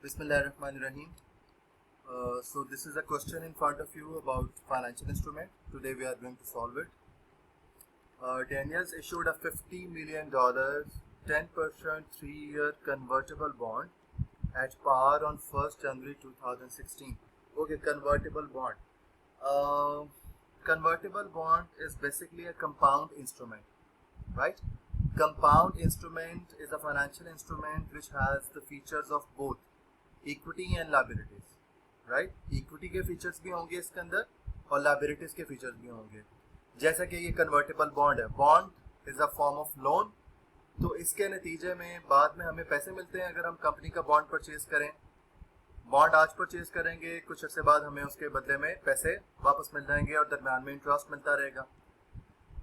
Bismillahirrahmanirrahim. So this is a question in front of you about financial instrument. Today we are going to solve it. Daniels issued a $50 million 10% 3-year convertible bond at par on 1st January 2016. Okay, convertible bond. Convertible bond is basically a compound instrument, right? Compound instrument is a financial instrument which has the features of both equity and liabilities, right? Equity के features भी होंगे इसके अंदर और liabilities के features भी होंगे. जैसा कि ये convertible bond है, bond is a form of loan, तो इसके नतीजे में बाद में हमें पैसे मिलते हैं अगर हम कंपनी का बॉन्ड परचेज करें. बॉन्ड आज परचेज करेंगे, कुछ अर्से बाद हमें उसके बदले में पैसे वापस मिल जाएंगे और दरम्यान में इंटरेस्ट मिलता रहेगा.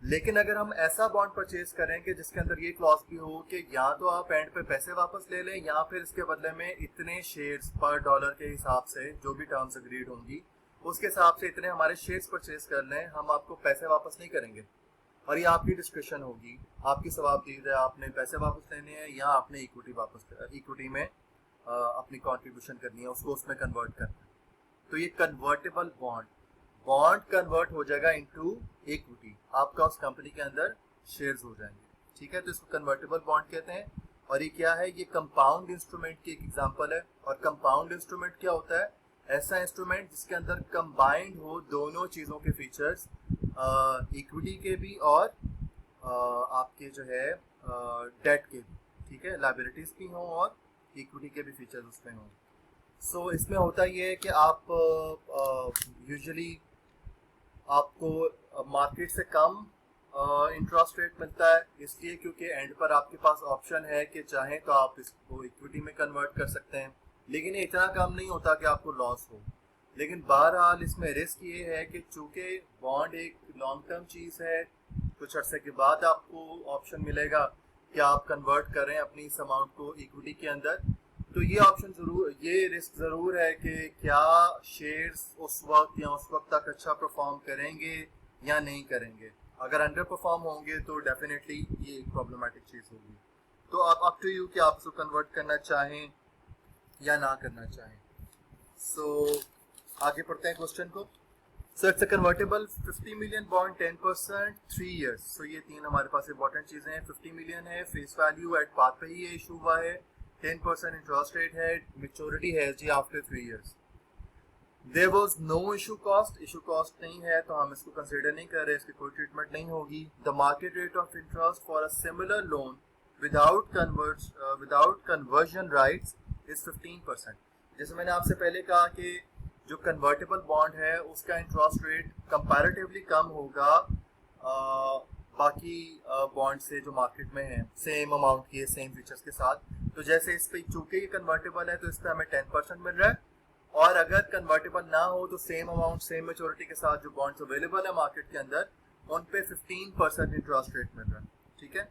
लेकिन अगर हम ऐसा बॉन्ड परचेज करें कि जिसके अंदर ये क्लॉज भी हो कि या तो आप एंड पे पैसे वापस ले लें या फिर इसके बदले में इतने शेयर्स पर डॉलर के हिसाब से जो भी टर्म्स अग्रीड होंगी उसके हिसाब से इतने हमारे शेयर्स परचेज कर लें, हम आपको पैसे वापस नहीं करेंगे और ये आपकी डिस्क्रिप्शन होगी, आपकी सवाबदीद है. आपने पैसे वापस लेने हैं या आपने इक्विटी में अपनी कॉन्ट्रीब्यूशन करनी है, उसको उसमें कन्वर्ट करना है. तो ये कन्वर्टेबल बॉन्ड कन्वर्ट हो जाएगा इनटू इक्विटी, आपका उस कंपनी के अंदर शेयर्स हो जाएंगे. ठीक है, तो इसको कन्वर्टेबल बॉन्ड कहते हैं. और ये क्या है? ये कंपाउंड इंस्ट्रूमेंट की एक एग्जांपल है. और कंपाउंड इंस्ट्रूमेंट क्या होता है? ऐसा इंस्ट्रूमेंट जिसके अंदर कंबाइंड हो दोनों चीज़ों के फीचर्स, इक्विटी के भी और आपके जो है डेट के भी. ठीक है, लायबिलिटीज भी हों और इक्विटी के भी फीचर्स उसमें हों. सो इसमें होता ये है कि आप यूजुअली आपको मार्केट से कम इंटरेस्ट रेट मिलता है, इसलिए क्योंकि एंड पर आपके पास ऑप्शन है कि चाहें तो आप इसको इक्विटी में कन्वर्ट कर सकते हैं. लेकिन ये इतना कम नहीं होता कि आपको लॉस हो. लेकिन बहरहाल इसमें रिस्क ये है कि चूँकि बॉन्ड एक लॉन्ग टर्म चीज़ है, कुछ अर्से के बाद आपको ऑप्शन मिलेगा कि आप कन्वर्ट करें अपनी इस अमाउंट को इक्विटी के अंदर. तो ये ऑप्शन ज़रूर, ये रिस्क ज़रूर है कि क्या शेयर्स उस वक्त या उस वक्त तक अच्छा परफॉर्म करेंगे या नहीं करेंगे. अगर अंडर परफॉर्म होंगे तो डेफिनेटली ये एक प्रॉब्लमेटिक चीज़ होगी. तो आप अप टू यू कि आप उसको कन्वर्ट करना चाहें या ना करना चाहें. सो आगे पढ़ते हैं क्वेश्चन को. So it's a convertible 50 million bond 10% 3 years. सो ये तीन हमारे पास इंपॉर्टेंट चीज़ें हैं. 50 मिलियन है, फेस वैल्यू एट पार पे ही इशू हुआ है, 10% इंटरेस्ट रेट है, मेच्योरिटी है जी after 3 years. There was no issue cost नहीं है तो हम इसको कंसिडर नहीं कर रहे, इसकी कोई ट्रीटमेंट नहीं होगी. The market rate of interest for a similar loan without conversion rights is 15%. जैसे मैंने आपसे पहले कहा कि जो कन्वर्टेबल बॉन्ड है उसका इंटरेस्ट रेट कंपैरेटिवली कम होगा बाकी बॉन्ड से जो मार्केट में है सेम अमाउंट की, सेम फीचर्स के साथ. तो जैसे इस पे चूंकि ये कन्वर्टेबल है तो इस पे हमें 10% मिल रहा है, और अगर कन्वर्टेबल ना हो तो सेम अमाउंट सेम मैच्योरिटी के साथ जो बॉन्ड्स अवेलेबल है मार्केट के अंदर उन पे 15% इंटरेस्ट रेट मिल रहा है. ठीक है.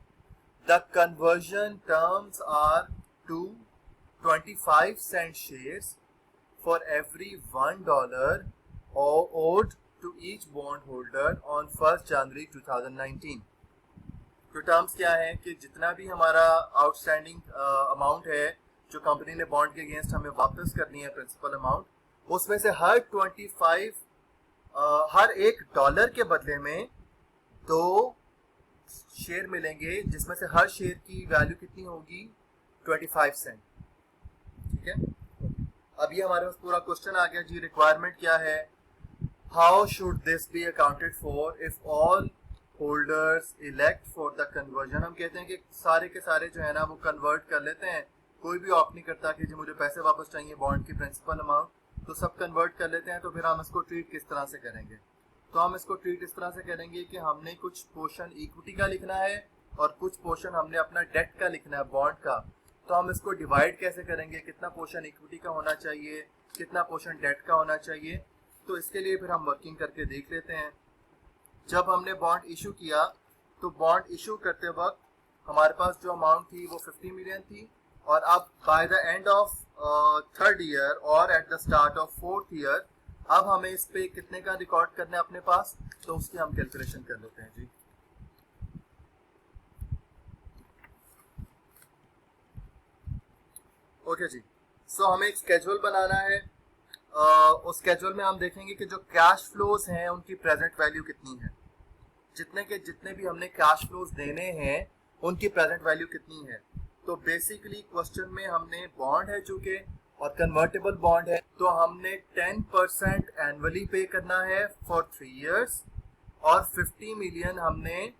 The conversion terms are two 25 cent shares for every $1 owed to each bond holder on 1st January 2019. तो टर्म्स क्या है कि जितना भी हमारा आउटस्टैंडिंग अमाउंट है जो कंपनी ने बॉन्ड के अगेंस्ट हमें वापस करनी है प्रिंसिपल अमाउंट, उसमें से हर $1 के बदले में 2 शेयर मिलेंगे, जिसमें से हर शेयर की वैल्यू कितनी होगी? 25 cent. ठीक है. अब ये हमारे पास पूरा क्वेश्चन आ गया जी. रिक्वायरमेंट क्या है? How should this B accounted for if all holders elect for the conversion. हम कहते हैं कि सारे के सारे जो है ना वो कन्वर्ट कर लेते हैं, कोई भी ऑप्ट नहीं करता कि जी मुझे पैसे वापस चाहिए बॉन्ड की प्रिंसिपल अमाउंट, तो सब कन्वर्ट कर लेते हैं. तो फिर हम इसको ट्रीट किस तरह से करेंगे? तो हम इसको ट्रीट इस तरह से करेंगे कि हमने कुछ पोर्शन इक्विटी का लिखना है और कुछ पोर्शन हमने अपना डेट का लिखना है, बॉन्ड का. तो हम इसको डिवाइड कैसे करेंगे? कितना पोर्शन इक्विटी का होना चाहिए, कितना पोर्शन डेट का होना चाहिए? तो इसके लिए फिर हम वर्किंग करके देख लेते हैं. जब हमने बॉन्ड इशू किया तो बॉन्ड इशू करते वक्त हमारे पास जो अमाउंट थी वो 50 मिलियन थी, और अब bye the end of 3rd year और at the start of 4th year अब हमें इस पे कितने का रिकॉर्ड करना है अपने पास, तो उसकी हम कैलकुलेशन कर लेते हैं जी. ओके जी. सो हमें एक स्केड्यूल बनाना है। उस स्केड्यूल में हम देखेंगे कि जो कैश फ्लोज हैं उनकी प्रेजेंट वैल्यू कितनी है, जितने भी हमने कैश फ्लोज देने हैं उनकी प्रेजेंट वैल्यू कितनी है। तो बेसिकली क्वेश्चन में हमने बॉन्ड है चूंकि और कन्वर्टेबल बॉन्ड है, तो हमने 10% एनुअली पे करना है फॉर 3 years और 50 मिलियन हमने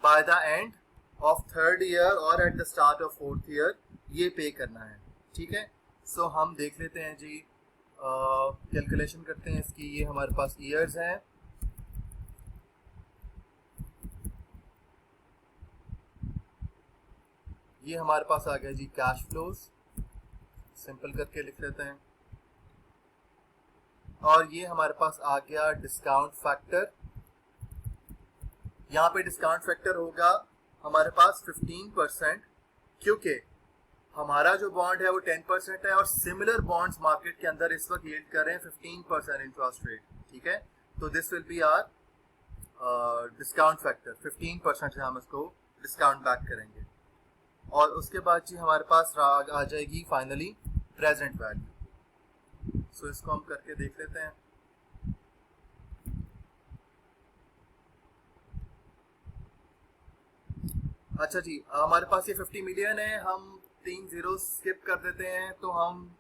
by the end of 3rd year और at the start of 4th year ये पे करना है। ठीक है, सो हम देख लेते हैं जी, कैलकुलेशन करते हैं इसकी। ये हमारे पास ईयर्स हैं, ये हमारे पास आ गया जी कैश फ्लोज, सिंपल करके लिख लेते हैं। और ये हमारे पास आ गया डिस्काउंट फैक्टर। यहाँ पे डिस्काउंट फैक्टर होगा हमारे पास 15%, क्योंकि हमारा जो बॉन्ड है वो 10% है और सिमिलर बॉन्ड्स मार्केट के अंदर इस वक्त यील्ड कर रहे हैं 15% इंटरेस्ट रेट। ठीक है, तो this will be our discount factor, 15% से हम इसको डिस्काउंट बैक करेंगे। और उसके बाद जी हमारे पास आ जाएगी फाइनली प्रेजेंट वैल्यू। सो इसको हम करके देख लेते हैं। अच्छा जी, हमारे पास ये 50 मिलियन है, हम 3 जीरो स्किप कर देते हैं, तो हम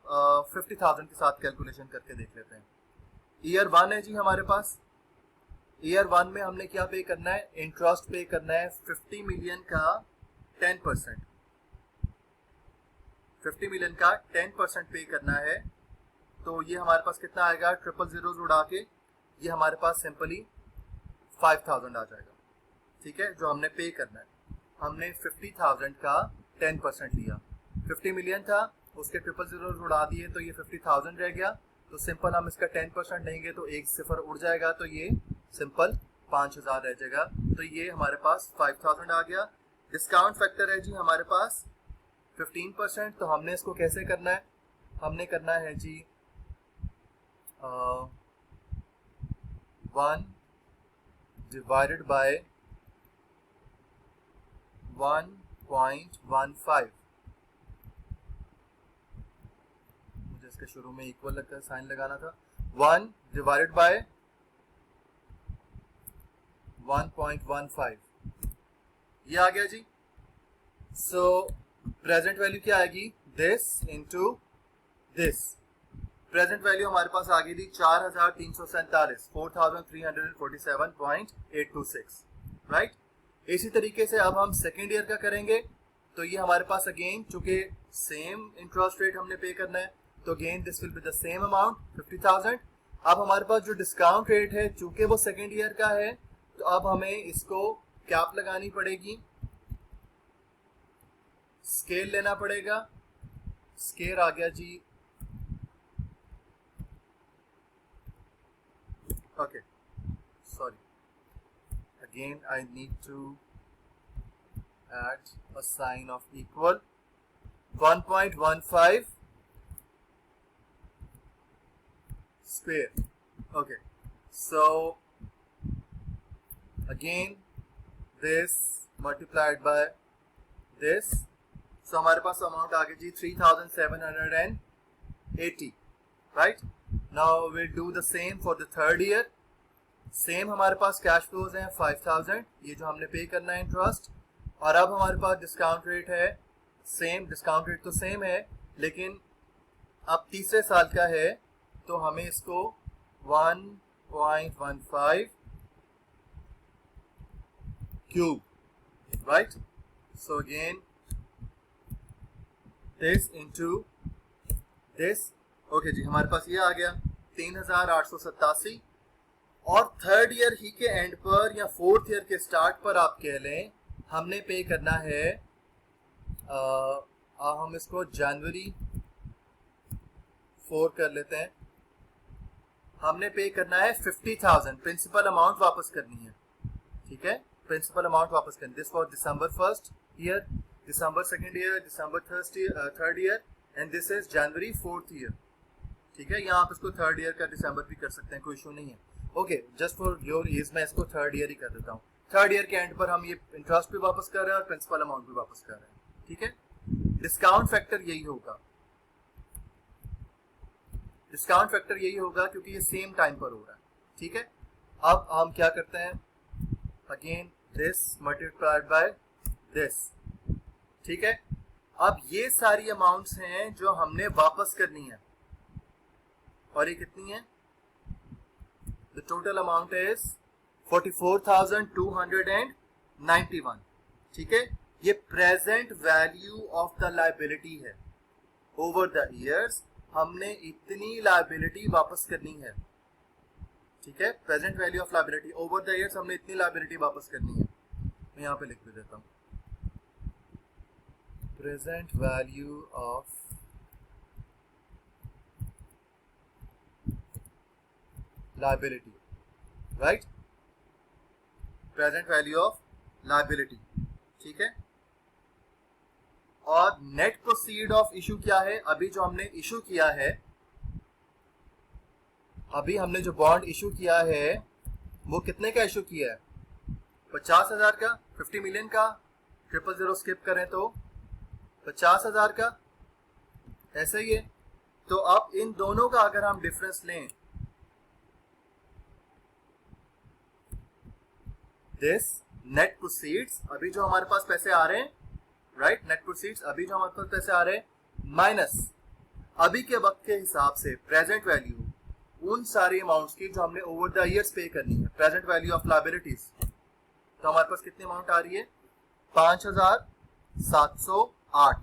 50,000 के साथ कैलकुलेशन करके देख लेते हैं। ईयर 1 है जी हमारे पास। ईयर 1 में हमने क्या पे करना है, इंटरेस्ट पे करना है 50 मिलियन का 10%, 50 मिलियन का 10% पे करना है। तो ये हमारे पास कितना आएगा, ट्रिपल जीरोज उड़ा के ये हमारे पास सिंपली 5,000 आ जाएगा। ठीक है, जो हमने पे करना है, हमने 50,000 का 10% लिया, 50 मिलियन था, उसके ट्रिपल जीरोज उड़ा दिए तो ये 50,000 रह गया। तो सिंपल हम इसका 10% लेंगे तो एक सिफर उड़ जाएगा, तो ये सिंपल 5,000 रह जाएगा। तो ये हमारे पास 5,000 आ गया। डिस्काउंट फैक्टर है जी हमारे पास 15%, तो हमने इसको कैसे करना है, हमने करना है जी 1 डिवाइडेड बाय 1.15। मुझे इसके शुरू में इक्वल लगकर साइन लगाना था। 1 डिवाइडेड बाय 1.15 ये आ गया जी। सो प्रेजेंट वैल्यू क्या आएगी, this into this. Present value हमारे पास आ गई थी 4,347, 4,347.826, राइट। इसी तरीके से अब हम सेकेंड ईयर का करेंगे, तो ये हमारे पास अगेन चूंकि सेम इंटरेस्ट रेट हमने पे करना है, तो again this will be the same amount 50,000। अब हमारे पास जो डिस्काउंट रेट है चूंकि वो सेकेंड ईयर का है, तो अब हमें इसको कैप लगानी पड़ेगी, स्केल लेना पड़ेगा। स्केल आ गया जी, okay, sorry, again I need to add a sign of equal, 1.15 square. Okay, so again this multiplied by this, so हमारे पास अमाउंट आ गई जी 3,780, right? Now we'll do the same for the third year. Same हमारे पास cash flows हैं 5,000, ये जो हमने पे करना है इंटरेस्ट। और अब हमारे पास डिस्काउंट रेट है सेम, डिस्काउंट रेट तो सेम है, लेकिन अब तीसरे साल का है, तो हमें इसको 1.15 cube, right. So again this into this. Okay जी, हमारे पास ये आ गया 3,887। और थर्ड ईयर ही के एंड पर या फोर्थ ईयर के स्टार्ट पर आप कह लें, हमने पे करना है, हम इसको जनवरी 4 कर लेते हैं। हमने पे करना है 50,000, प्रिंसिपल अमाउंट वापस करनी है। ठीक है, प्रिंसिपल अमाउंट वापस करनी, this for December first year, December second year, December third year, and this is January fourth year. ठीक है, यहाँ आप इसको थर्ड ईयर का दिसंबर भी कर सकते हैं, कोई इशू नहीं है। Okay, just for your ease मैं इसको थर्ड ईयर ही कर देता हूँ। थर्ड ईयर के एंड पर हम ये इंटरेस्ट भी वापस कर रहे हैं और प्रिंसिपल अमाउंट भी वापस कर रहे हैं। ठीक है, डिस्काउंट फैक्टर यही होगा। डिस्काउंट फैक्टर यही होगा क्योंकि ये सेम टाइम पर हो रहा है, ठीक है। अब हम क्या करते हैं, again this multiplied by this, ठीक है। अब ये सारी अमाउंट्स हैं जो हमने वापस करनी है, और ये कितनी है, द टोटल अमाउंट इज 44,291, ठीक है। ये present value of the liability है। ओवर द ईयर्स हमने इतनी लायबिलिटी वापस करनी है, ठीक है। Present value of liability over the years हमने इतनी लायबिलिटी वापस करनी है। मैं यहां पे लिख भी देता हूं, present value of liability, right, present value of liability, ठीक है। और नेट प्रोसीड ऑफ इशू क्या है, अभी जो हमने इशू किया है, अभी हमने जो बॉन्ड इशू किया है वो कितने का इशू किया है, 50,000 का, 50 मिलियन का, 000 स्किप करें तो 50,000 का, ऐसे ही है। तो अब इन दोनों का अगर हम डिफरेंस लें, दिस नेट प्रोसीड्स, अभी जो हमारे पास पैसे आ रहे हैं, राइट, नेट प्रोसीड्स अभी जो हमारे पास पैसे आ रहे हैं, माइनस अभी के वक्त के हिसाब से प्रेजेंट वैल्यू उन सारी अमाउंट्स की जो हमने ओवर द ईयर्स पे करनी है, प्रेजेंट वैल्यू ऑफ लायबिलिटीज। तो हमारे पास कितनी अमाउंट आ रही है, 5,708,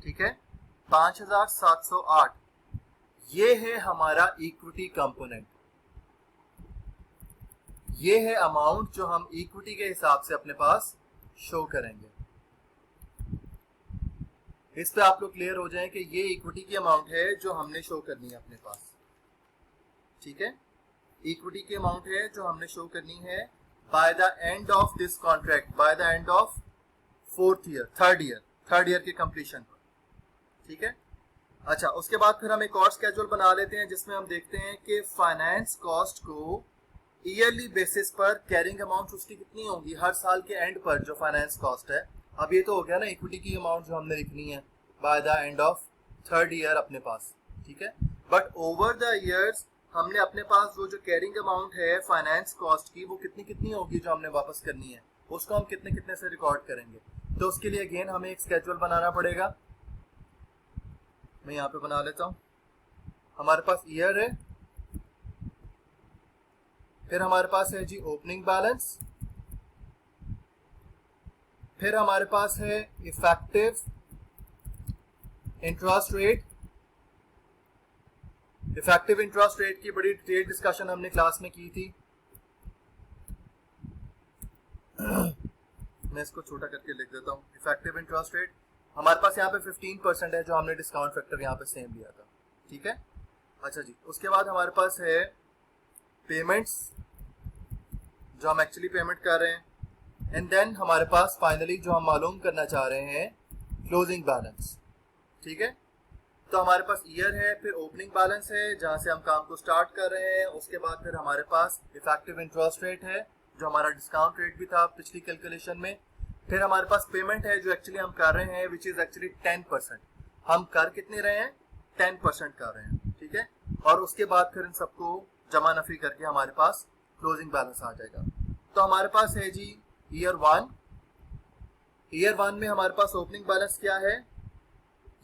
ठीक है, 5,708। ये है हमारा इक्विटी कंपोनेंट, ये है अमाउंट जो हम इक्विटी के हिसाब से अपने पास शो करेंगे। इस पे आप लोग क्लियर हो जाएं कि ये इक्विटी की अमाउंट है जो हमने शो करनी है अपने पास, ठीक है। इक्विटी की अमाउंट है जो हमने शो करनी है bye the end of this contract, bye the end of third year के कंप्लीशन पर, ठीक है। अच्छा, उसके बाद फिर हम एक और स्केड्यूल बना लेते हैं जिसमें हम देखते हैं कि फाइनेंस कॉस्ट को ईयरली बेसिस पर कैरिंग अमाउंट उसकी कितनी होगी हर साल के एंड पर, जो फाइनेंस कॉस्ट है। अब ये तो हो गया ना इक्विटी की अमाउंट जो हमने लिखनी है bye the end of third year अपने पास, ठीक है। बट ओवर द ईयर्स हमने अपने पास वो जो कैरिंग अमाउंट है फाइनेंस कॉस्ट की, वो कितनी कितनी होगी जो हमने वापस करनी है, उसको हम कितने कितने से रिकॉर्ड करेंगे। तो उसके लिए अगेन हमें एक स्केड्यूल बनाना पड़ेगा। मैं यहाँ पे बना लेता हूँ। हमारे पास ईयर है, फिर हमारे पास है जी ओपनिंग बैलेंस, फिर हमारे पास है effective interest rate. Effective interest rate की बड़ी डिटेल डिस्कशन हमने क्लास में की थी। मैं इसको छोटा करके लिख देता हूं। इफेक्टिव इंटरेस्ट रेट हमारे पास यहाँ पे 15% है जो हमने डिस्काउंट फैक्टर यहाँ पे सेम लिया था, ठीक है। अच्छा जी, उसके बाद हमारे पास है पेमेंट्स जो हम एक्चुअली पेमेंट कर रहे हैं, एंड देन हमारे पास फाइनली जो हम मालूम करना चाह रहे हैं क्लोजिंग बैलेंस, ठीक है। तो हमारे पास ईयर है, फिर ओपनिंग बैलेंस है जहां से हम काम को स्टार्ट कर रहे हैं, उसके बाद फिर हमारे पास इफेक्टिव इंटरेस्ट रेट है जो हमारा डिस्काउंट रेट भी था पिछली कैलकुलेशन में, फिर हमारे पास पेमेंट है जो एक्चुअली हम कर रहे हैं विच इज एक्चुअली 10%। हम कर कितने रहे हैं, 10% कर रहे हैं, ठीक है। और उसके बाद फिर इन सबको जमा नफी करके हमारे पास क्लोजिंग बैलेंस आ जाएगा। तो हमारे पास है जी ईयर 1। ईयर 1 में हमारे पास ओपनिंग बैलेंस क्या है,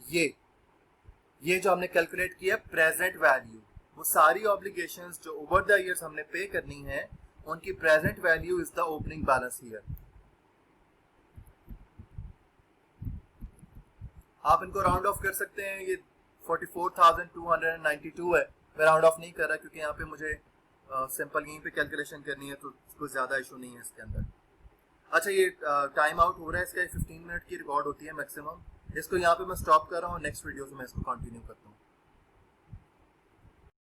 ये जो हमने कैलकुलेट किया प्रेजेंट वैल्यू, वो सारी ऑब्लिगेशंस जो ओवर द ईयर्स हमने पे करनी है उनकी present value is the opening balance year. आप इनको राउंड ऑफ कर सकते हैं, ये 44,292 है। मैं राउंड ऑफ नहीं कर रहा क्योंकि यहाँ पे मुझे सिंपल यहीं पे कैलकुलेशन करनी है, तो कुछ ज्यादा इशू नहीं है इसके अंदर। अच्छा, ये टाइम आउट हो रहा है इसका, 15 मिनट की रिकॉर्ड होती है मैक्सिमम। इसको यहाँ पे मैं स्टॉप कर रहा हूँ, नेक्स्ट वीडियो से मैं इसको कंटिन्यू करता हूँ।